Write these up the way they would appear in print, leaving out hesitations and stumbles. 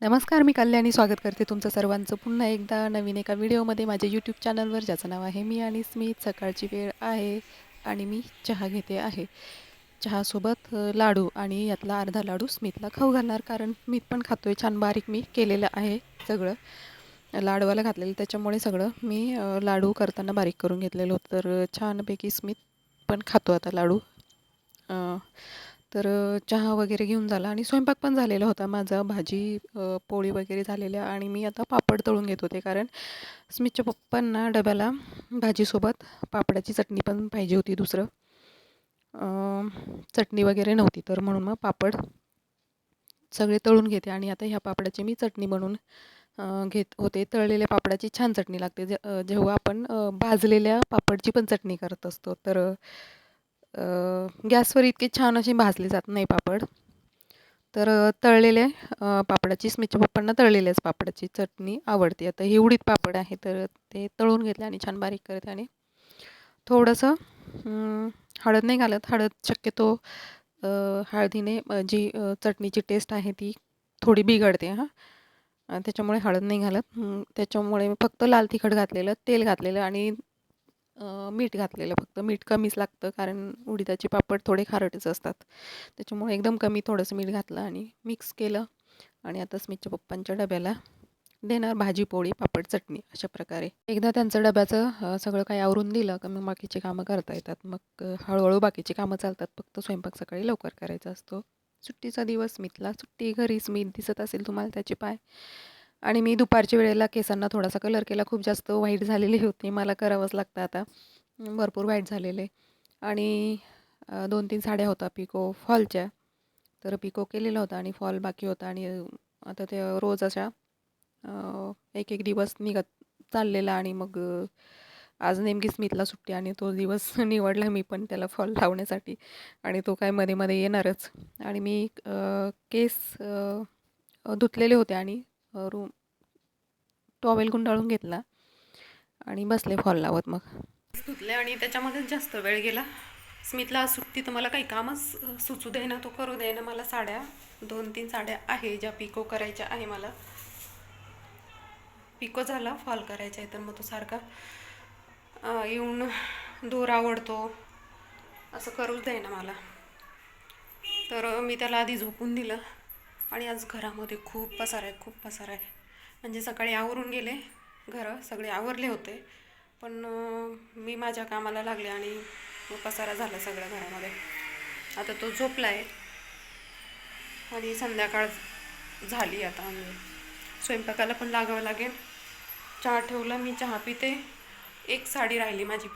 नमस्कार, मी कल्याणी स्वागत करते तुमचं सर्वांचं पुन्हा एकदा नवीन एका व्हिडिओमध्ये माझ्या यूट्यूब चॅनलवर, ज्याचं नाव आहे मी आणि स्मित. सकाळची वेळ आहे आणि मी चहा घेते आहे. चहासोबत लाडू, आणि यातला अर्धा लाडू स्मितला खाऊ घालणार, कारण स्मित पण खातोय. छान बारीक मी केलेलं आहे सगळं, लाडवाला घातलेलं, त्याच्यामुळे सगळं मी लाडू करताना बारीक करून घेतलेलं होतं. तर छानपैकी स्मित पण खातो आता लाडू. तर चहा वगैरे घेऊन झाला आणि स्वयंपाक पण झालेला होता माझा. भाजी पोळी वगैरे झालेल्या, आणि मी आता पापड तळून घेत होते, कारण स्मितच्या पप्पांना डब्याला भाजीसोबत पापडाची चटणी पण पाहिजे होती. दुसरं चटणी वगैरे नव्हती, तर म्हणून मग पापड सगळे तळून घेते. आणि आता ह्या पापडाची मी चटणी बनवून घेत होते. तळलेल्या पापडाची छान चटणी लागते. जेव्हा आपण भाजलेल्या पापडची पण चटणी करत असतो, तर गॅसवर इतके छान असे भाजले जात नाही पापड. तर तळलेले पापडाची, स्मितच्या पप्पांना तळलेल्याच पापडाची चटणी आवडते. आता ही उडीद पापड आहे, तर ते तळून घेतले आणि छान बारीक करते. आणि थोडंसं हळद नाही घालत. हळद शक्यतो हळदीने जी चटणीची टेस्ट आहे ती थोडी बिघडते. त्याच्यामुळे हळद नाही घालत. त्याच्यामुळे फक्त लाल तिखट घातलेलं, तेल घातलेलं आणि मीठ घातलेलं. फक्त मीठ कमीच लागतं, कारण उडीदाचे पापड थोडे खारटच असतात. त्याच्यामुळे एकदम कमी थोडंसं मीठ घातलं आणि मिक्स केलं. आणि आता स्मितच्या पप्पांच्या डब्याला देणार भाजी पोळी पापड चटणी, अशा प्रकारे. एकदा त्यांचं डब्याचं सगळं काही आवरून दिलं का मग बाकीची कामं करता येतात. मग हळूहळू बाकीची कामं चालतात. फक्त स्वयंपाक सकाळी लवकर करायचा असतो. सुट्टीचा दिवस, स्मितला सुट्टी. घरी स्मित दिसत असेल तुम्हाला त्याचे पाय. आणि मी दुपारच्या वेळेला केसांना थोडासा कलर केला. खूप जास्त व्हाईट झालेली होती, मला करावंच लागतं आता. भरपूर व्हाईट झालेले. आणि 2-3 साड्या होत्या पिको फॉलच्या, तर पिको केलेला होता आणि फॉल बाकी होता. आणि आता ते रोज अशा एक एक दिवस निघत चाललेला. आणि मग आज नेमकी स्मितला सुट्टी आणि तो दिवस निवडला मी पण त्याला फॉल लावण्यासाठी. आणि तो काय मध्ये मध्ये येणारच. आणि मी केस धुतलेले होते आणि रूम टॉवेल गुंडाळून घेतला आणि बसले फॉल लावत. मग धुतले आणि त्याच्यामध्येच जास्त वेळ गेला. स्मितला आज सुट्टी, तर मला काही कामच सुचू दे ना, तो करू दे ना. मला साड्या 2-3 साड्या आहे ज्या पिको करायच्या आहे मला. पिको झाला, फॉल करायचा आहे, तर मग तो सारखा येऊन दोर आवडतो, असं करूच दे ना मला. तर मी त्याला आधी झोपून दिलं. आणि आज घरामध्ये खूप पसारा आहे, खूप पसारा आहे. म्हणजे सकाळी आवरून गेले, घरं सगळे आवरले होते, पण मी माझ्या कामाला लागले आणि मग पसारा झाला सगळ्या घरामध्ये. आता तो झोपला आहे आणि संध्याकाळ झाली आता. स्वयंपाकाला पण लागावं लागेल. चहा ठेवला, मी चहा पिते. एक साडी राहिली माझी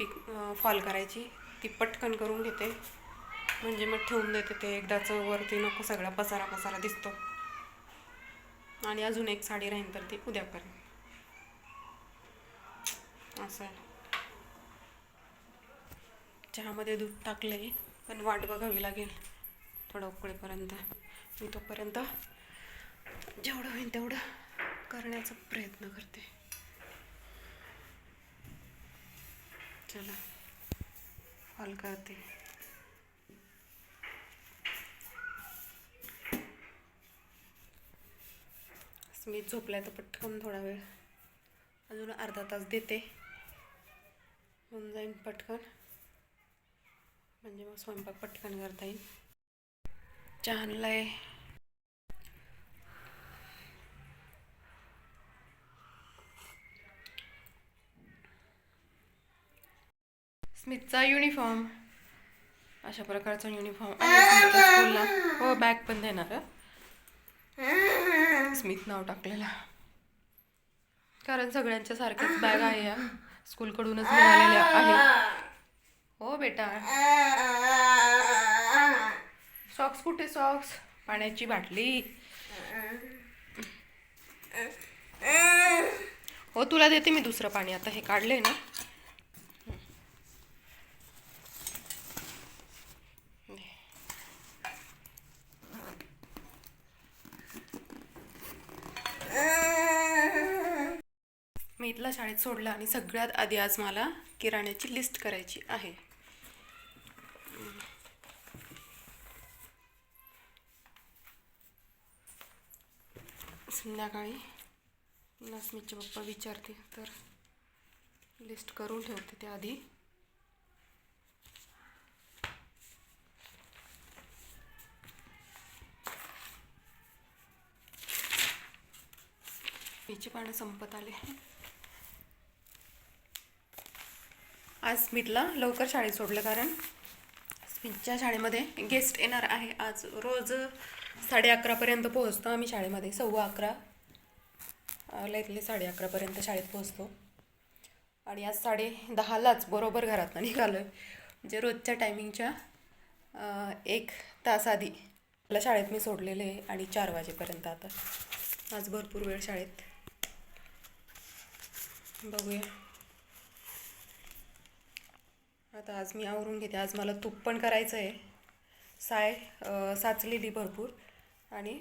फॉल करायची, ती पटकन करून घेते, म्हणजे मग ठेवून देते. ते एकदाच वरती नको सगळा पसारा पसारा दिसतो. आणि अजून एक साडी राहील, तर ती उद्या करेन. असं आहे. चहामध्ये दूध टाकले, पण वाट बघावी लागेल थोडं उकळेपर्यंत. मी तोपर्यंत जेवढं होईल तेवढं करण्याचा प्रयत्न करते. चला, फॉल करते. स्मित झोपलाय, तर पटकन थोडा वेळ अजून अर्धा तास देते, होऊन जाईन पटकन, म्हणजे मग स्वयंपाक पटकन करता येईल. चहा आणलाय. स्मितचा युनिफॉर्म, अशा प्रकारचा युनिफॉर्म आहे स्मितच्या स्कूलला. हो, बॅग पण देणार. स्मित नाव टाकलेला, कारण सगळ्यांच्या सारख्याच बॅग आहे या, स्कूलकडूनच मिळालेल्या आहे. हो बेटा. सॉक्स कुठे? सॉक्स, पाण्याची बाटली. हो, तुला देते मी दुसरं पाणी, आता हे काढले ना. मी इथला शाळेत सोडलं आणि सगळ्यात आधी आज मला किराण्याची लिस्ट करायची आहे. संध्याकाळी स्मितचे पप्पा विचारते तर लिस्ट करून ठेवते ते आधी. हिची पानं संपत आले. आज स्मितला लवकर शाळेत सोडलं कारण स्मितच्या शाळेमध्ये गेस्ट येणार आहे. आज रोज 11:30पर्यंत पोहोचतो आम्ही शाळेमध्ये. 11:15 लयतले 11:30पर्यंत शाळेत पोहोचतो. आणि आज 10:30लाच बरोबर घरातनं निघालो आहे. म्हणजे रोजच्या टायमिंगच्या 1 तास आधी मला शाळेत मी सोडलेले आहे. आणि 4 वाजेपर्यंत आता आज भरपूर वेळ शाळेत. बघूया आता. आज मी आवरून घेते. आज मला तूप पण करायचं आहे. साय साचलेली भरपूर आणि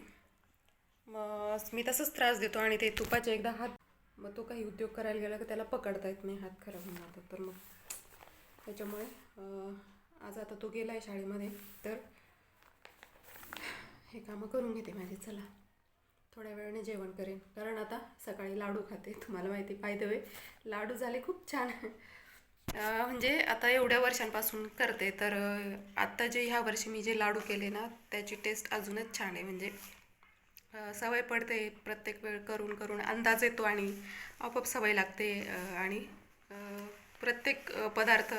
मग मी तसंच त्रास देतो आणि ते तुपाचे एकदा हात, मग तो काही उद्योग करायला गेला की त्याला पकडता येत नाही, हात खराब होऊन जातात. तर मग त्याच्यामुळे आज आता तो गेला आहे शाळेमध्ये तर हे कामं करून घेते माझे. चला थोड्या वेळाने जेवण करेन कारण आता सकाळी लाडू खाते. तुम्हाला माहिती, बाय द वे लाडू झाले खूप छान. म्हणजे आता एवढ्या वर्षांपासून करते तर आत्ता जे ह्या वर्षी मी जे लाडू केले ना त्याची टेस्ट अजूनच छान आहे. म्हणजे सवय पडते, प्रत्येक वेळ करून करून अंदाज येतो आणि आपोआप सवय लागते. आणि प्रत्येक पदार्थ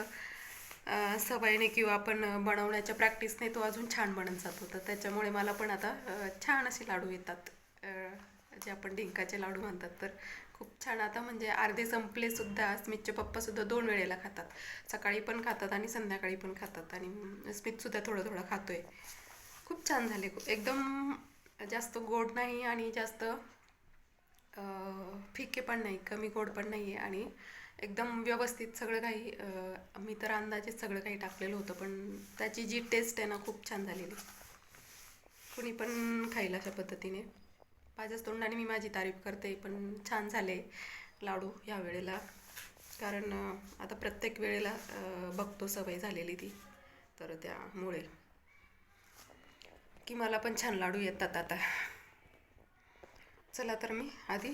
सवयीने किंवा आपण बनवण्याच्या प्रॅक्टिसने तो अजून छान बनत जातो. तर त्याच्यामुळे मला पण आता छान असे लाडू येतात, जे आपण डिंकाचे लाडू म्हणतात. तर खूप छान आता म्हणजे अर्धे संपलेसुद्धा. स्मितचे पप्पासुद्धा 2 वेळेला खातात, सकाळी पण खातात आणि संध्याकाळी पण खातात. आणि स्मितसुद्धा थोडं थोडं खातो आहे. खूप छान झाले. एकदम जास्त गोड नाही आणि जास्त फिके पण नाही, कमी गोड पण नाही आहे. आणि एकदम व्यवस्थित सगळं काही. मी तर अंदाजेच सगळं काही टाकलेलं होतं पण त्याची जी टेस्ट आहे ना खूप छान झालेली. कुणी पण खाईल अशा पद्धतीने. माझ्याच तोंडाने मी माझी तारीफ करते. पण छान झाले लाडू ह्या वेळेला कारण आता प्रत्येक वेळेला बघतो सवय झालेली ती, तर त्यामुळे की मला पण छान लाडू येतात आता. चला तर मी आधी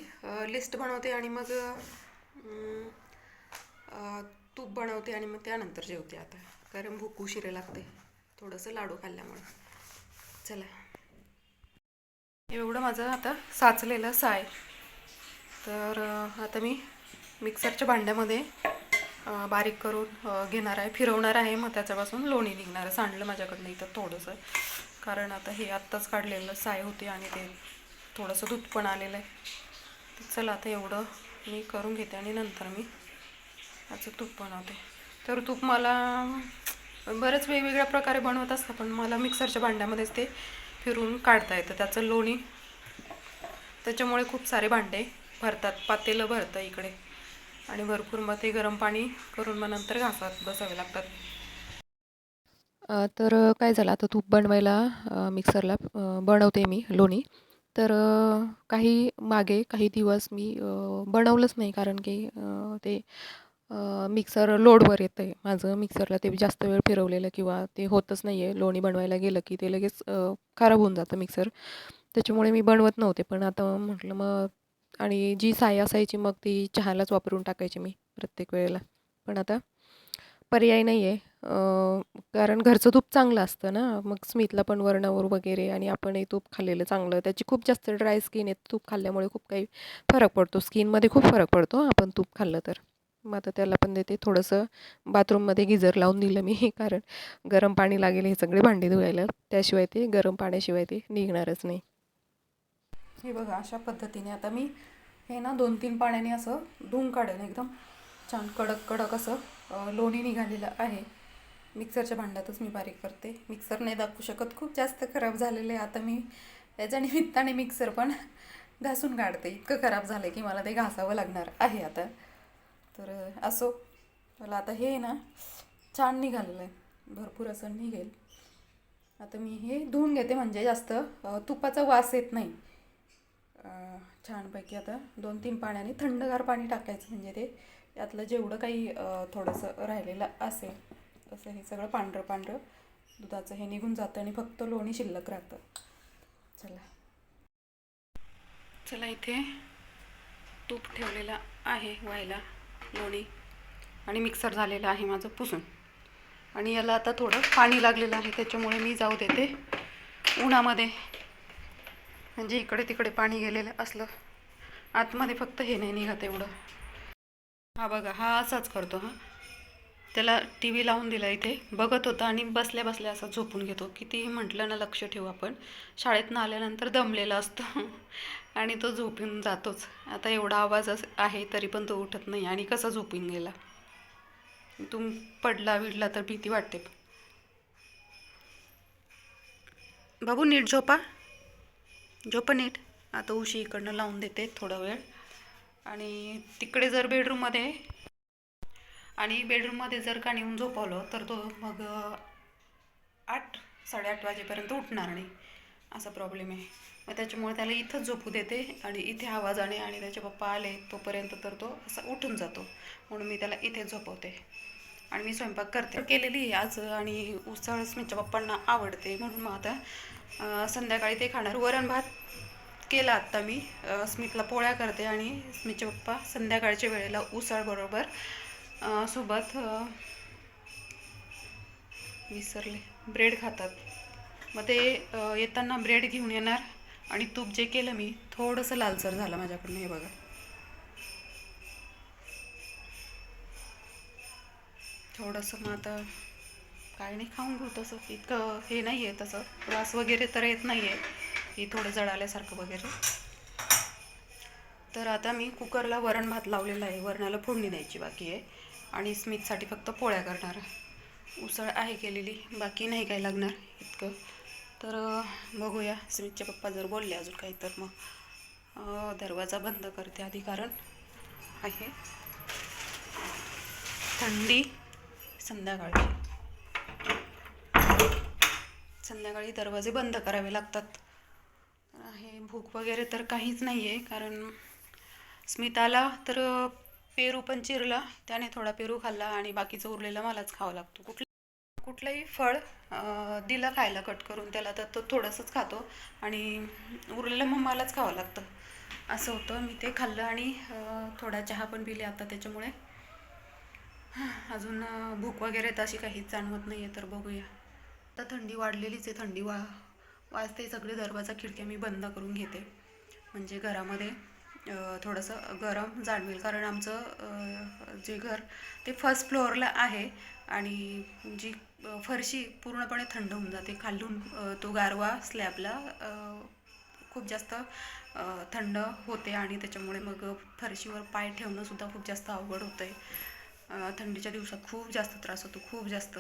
लिस्ट बनवते आणि मग तूप बनवते आणि मग त्यानंतर जेवते आता कारण भूक उशिरा लागते थोडंसं लाडू खाल्ल्यामुळे. चला, एवढं माझं आता साचलेलं साय. तर आता मी मिक्सरच्या भांड्यामध्ये बारीक करून घेणार आहे, फिरवणार आहे. मग त्याच्यापासून लोणी निघणार आहे. सांडलं माझ्याकडनं इथं थोडंसं कारण आता हे आत्ताच काढलेलं साय होते आणि ते थोडंसं दूध पण आलेलं आहे. चला आता एवढं मी करून घेते आणि नंतर मी याचं तूप बनवते. तर तूप मला बरेच वेगवेगळ्या प्रकारे बनवत असतं पण मला मिक्सरच्या भांड्यामध्येच ते फिरून काढता येतं त्याचं लोणी. त्याच्यामुळे खूप सारे भांडे भरतात, पातेलं भरतं इकडे आणि भरपूर मग ते गरम पाणी करून मग नंतर घासात बसावे लागतात. तर काय झालं आता तूप बनवायला मिक्सरला बनवते मी लोणी. तर काही दिवस मी बनवलंच नाही कारण की ते मिक्सर लोडवर येतं आहे माझं. मिक्सरला ते जास्त वेळ फिरवलेलं किंवा ते होतच नाही आहे. लोणी बनवायला गेलं की ते लगेच खराब होऊन जातं मिक्सर. त्याच्यामुळे मी बनवत नव्हते. पण आता म्हटलं मग, आणि जी साय असायची मग ती चहालाच वापरून टाकायची मी प्रत्येक वेळेला. पण आता पर्याय नाही आहे कारण घरचं तूप चांगलं असतं ना. मग स्मितला पण वरणावर वगैरे आणि आपणही तूप खाल्लेलं चांगलं. त्याची खूप जास्त ड्राय स्किन आहे. तूप खाल्ल्यामुळे खूप काही फरक पडतो, स्किनमध्ये खूप फरक पडतो आपण तूप खाल्लं तर. मग आता त्याला पण देते थोडंसं. बाथरूममध्ये गिझर लावून दिलं मी कारण गरम पाणी लागेल हे सगळे भांडी धुवायला. त्याशिवाय ते गरम पाण्याशिवाय ते निघणारच नाही. हे बघा अशा पद्धतीने आता मी हे ना 2-3 पाण्याने असं धुवून काढेन. एकदम छान कडक कडक असं लोणी निघालेलं आहे. मिक्सरच्या भांड्यातच मी बारीक करते, मिक्सर नाही दाखवू शकत, खूप जास्त खराब झालेले. आता मी त्याच्या निमित्ताने मिक्सर पण घासून काढते. इतकं खराब झालं की मला ते घासावं लागणार आहे आता. तर असो, मला आता हे ना छान निघालेलं आहे, भरपूर असं निघेल. आता मी हे धुवून घेते म्हणजे जास्त तुपाचा वास येत नाही. छानपैकी आता 2-3 पाण्याने थंडगार पाणी टाकायचं म्हणजे ते यातलं जेवढं काही थोडंसं राहिलेलं असेल तसं हे सगळं पांढरं पांढरं दुधाचं हे निघून जातं आणि फक्त लोणी शिल्लक राहतं. चला, चला, इथे तूप ठेवलेला आहे व्हायला, लोणी, आणि मिक्सर झालेलं आहे माझं पुसून. आणि याला आता थोडं पाणी लागलेलं आहे, त्याच्यामुळे मी जाऊ देते उन्हामध्ये. म्हणजे इकडे तिकडे पाणी गेलेलं असलं आतमध्ये, फक्त हे नाही निघत एवढं. हा बघा, हा असाच करतो. हा, त्याला टी व्ही लावून दिला, इथे बघत होता आणि बसल्या बसल्या असा झोपून घेतो. कितीही म्हटलं ना लक्ष ठेवू आपण, शाळेतनं आल्यानंतर दमलेला असतो आणि तो झोपून जातोच. आता एवढा आवाज आहे तरी पण तो उठत नाही, आणि कसा झोपून गेला. तुम पडला विडला तर भीती वाटते. बाबू नीट झोपा, झोपा नीट. आता उशी इकडनं लावून देते थोडा वेळ. आणि तिकडे जर बेडरूममध्ये जर का नेऊन झोपवलं तर तो मग 8-8:30 वाजेपर्यंत उठणार नाही, असा प्रॉब्लेम आहे. मग त्याच्यामुळे त्याला इथंच झोपू देते, आणि इथे आवाजाने आणि त्याचे पप्पा आले तोपर्यंत तर तो असा उठून जातो, म्हणून मी त्याला इथे झोपवते. आणि मी स्वयंपाक केलेली आज, आणि उसळ स्मितच्या पप्पांना आवडते, म्हणून मग आता संध्याकाळी ते खाणार. वरण भात केला आत्ता मी. स्मितला पोळ्या करते, आणि स्मितचे पप्पा संध्याकाळच्या वेळेला उसळ बरोबर सोबत विसरले, ब्रेड खातात. मग ते येताना ब्रेड घेऊन येणार. आणि तूप जे केलं मी, थोडंसं लालसर झालं माझ्याकडनं, हे बघा. थोडंसं मग आता काय नाही, खाऊन घेऊ. तसं इतकं हे नाही आहे, तसं वास वगैरे तर येत नाही आहे, हे थोडं जळाल्यासारखं वगैरे. तर आता मी कुकरला वरण भात लावलेला आहे, वरणाला फोडणी द्यायची बाकी आहे, आणि स्मितसाठी फक्त पोळ्या करणार. उसळ आहे केलेली, बाकी नाही काय लागणार इतकं. तर बघूया, स्मितचे पप्पा जर बोलले अजून काही तर मग दरवाजा बंद करते आधी, कारण आहे थंडी. संध्याकाळी दरवाजे बंद करावे लागतात. आहे भूक वगैरे तर काहीच नाही आहे, कारण स्मिताला तर पेरू पण चिरला, त्याने थोडा पेरू खाल्ला, आणि बाकीचं उरलेलं मलाच खावं लागतो. कुठलंही फळ दिलं खायला कट करून त्याला, तर तो थोडंसंच खातो, आणि उरलेलं मग मलाच खावं लागतं, असं होतं. मी ते खाल्लं, आणि थोडा चहा पण पिले आता, त्याच्यामुळे अजून भूक वगैरे तशी काहीच जाणवत नाही आहे. तर बघूया. आता थंडी वाढलेलीच आहे, थंडी वाजते. सगळे दरवाजा खिडक्या मी बंद करून घेते, म्हणजे घरामध्ये थोडंसं गरम जाणवेल. कारण आमचं जे घर ते फर्स्ट फ्लोअरला आहे, आणि जी फरशी पूर्णपणे थंड होऊन जाते खालून. तो गारवा स्लॅबला खूप जास्त थंड होते, आणि त्याच्यामुळे मग फरशीवर पाय ठेवणंसुद्धा खूप जास्त अवघड होतं आहे. थंडीच्या दिवसात खूप जास्त त्रास होतो, खूप जास्त.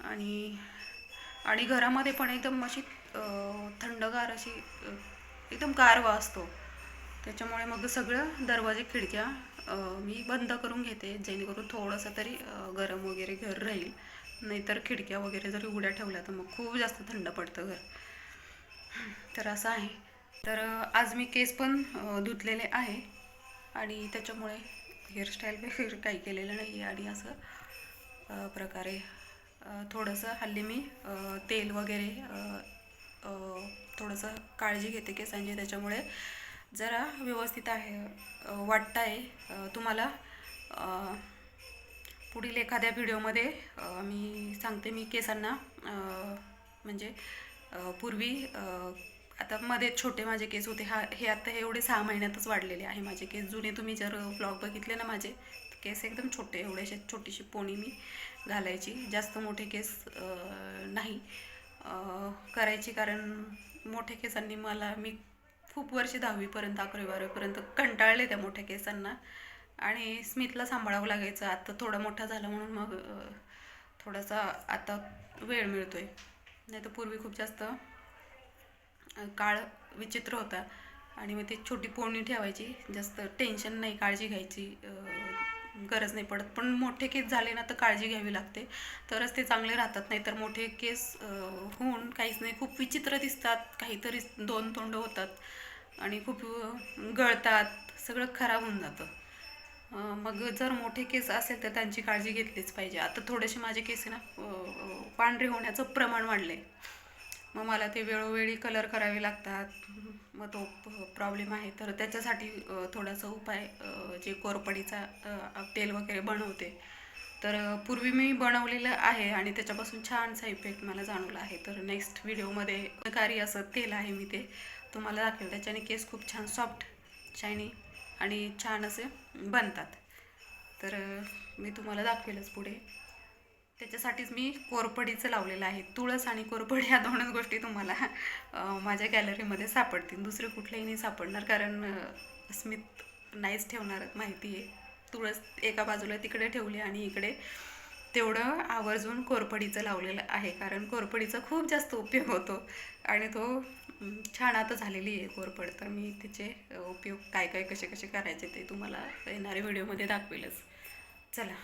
आणि घरामध्ये पण एकदम अशी थंडगार अशी एकदम गारवा असतो, त्याच्यामुळे मग सगळं दरवाजे खिडक्या मी बंद करून घेते, जेणेकरून थोडंसं तरी गरम वगैरे घर राहील. नाहीतर खिडक्या वगैरे जरी उघड्या ठेवल्या तर मग खूप जास्त थंड पडतं घर. तर असं आहे. तर आज मी केस पण धुतलेले आहे, आणि त्याच्यामुळे हेअरस्टाईल वगैरे काही केलेलं नाही आहे. आणि असं प्रकारे थोडंसं हल्ली मी तेल वगैरे थोडंसं काळजी घेते केसांची, त्याच्यामुळे जरा व्यवस्थित आहे वाटतं आहे. तुम्हाला पुढील एखाद्या व्हिडिओमध्ये मी सांगते. मी केसांना म्हणजे पूर्वी आता मध्ये छोटे माझे केस होते, हे आता हे एवढे 6 महिन्यातच वाढलेले आहे माझे केस. जुने तुम्ही जर व्लॉग बघितले ना, माझे केस एकदम छोटे, एवढेसे छोटीशी पोणी मी घालायची, जास्त मोठे केस नाही करायची. कारण मोठ्या केसांनी मी खूप वर्ष 10वीपर्यंत 11वी-12वीपर्यंत कंटाळले त्या मोठ्या केसांना, आणि स्मितला सांभाळावं लागायचं. आता थोडा मोठा झाला म्हणून मग थोडासा आता वेळ मिळतोय, नाही तर पूर्वी खूप जास्त काळ विचित्र होता. आणि मग ती छोटी पोणी ठेवायची, जास्त टेन्शन नाही, काळजी घ्यायची गरज नाही पडत. पण मोठे केस झाले ना तर काळजी घ्यावी लागते, तरच ते चांगले राहतात. नाही तर मोठे केस होऊन काहीच नाही, खूप विचित्र दिसतात, काहीतरी 2 तोंड होतात, आणि खूप गळतात, सगळं खराब होऊन जातं. मग जर मोठे केस असेल तर त्यांची काळजी घेतलीच पाहिजे. आता थोडेसे माझे केस ना पांढरे होण्याचं प्रमाण वाढले, मग मला ते वेळोवेळी कलर करावे लागतात. मग तो प्रॉब्लेम आहे. तर त्याच्यासाठी थोडासा उपाय, जे कोरपडीचा तेल वगैरे बनवते, तर पूर्वी मी बनवलेलं आहे आणि त्याच्यापासून छानसा इफेक्ट मला जाणवला आहे. तर नेक्स्ट व्हिडिओमध्ये गुणकारी असं तेल आहे, मी ते तुम्हाला दाखवेल. त्याच्याने केस खूप छान सॉफ्ट, शायनी आणि छान असे बनतात. तर मी तुम्हाला दाखवेलच पुढे. त्याच्यासाठीच मी कोरपडीचं लावलेलं आहे. तुळस आणि कोरपडी ह्या दोनच गोष्टी तुम्हाला माझ्या गॅलरीमध्ये सापडतील. दुसरे कुठलेही नाही सापडणार, कारण स्मित नाहीच ठेवणार माहिती आहे. तुळस एका बाजूला तिकडे ठेवली आणि इकडे तेवढं आवर्जून कोरपडीचं लावलेलं आहे, कारण कोरपडीचा खूप जास्त उपयोग होतो आणि तो छान आता झालेली आहे कोरपड. तर मी त्याचे उपयोग काय काय कसे कसे करायचे ते तुम्हाला येणाऱ्या व्हिडिओमध्ये दाखवेलच. चला.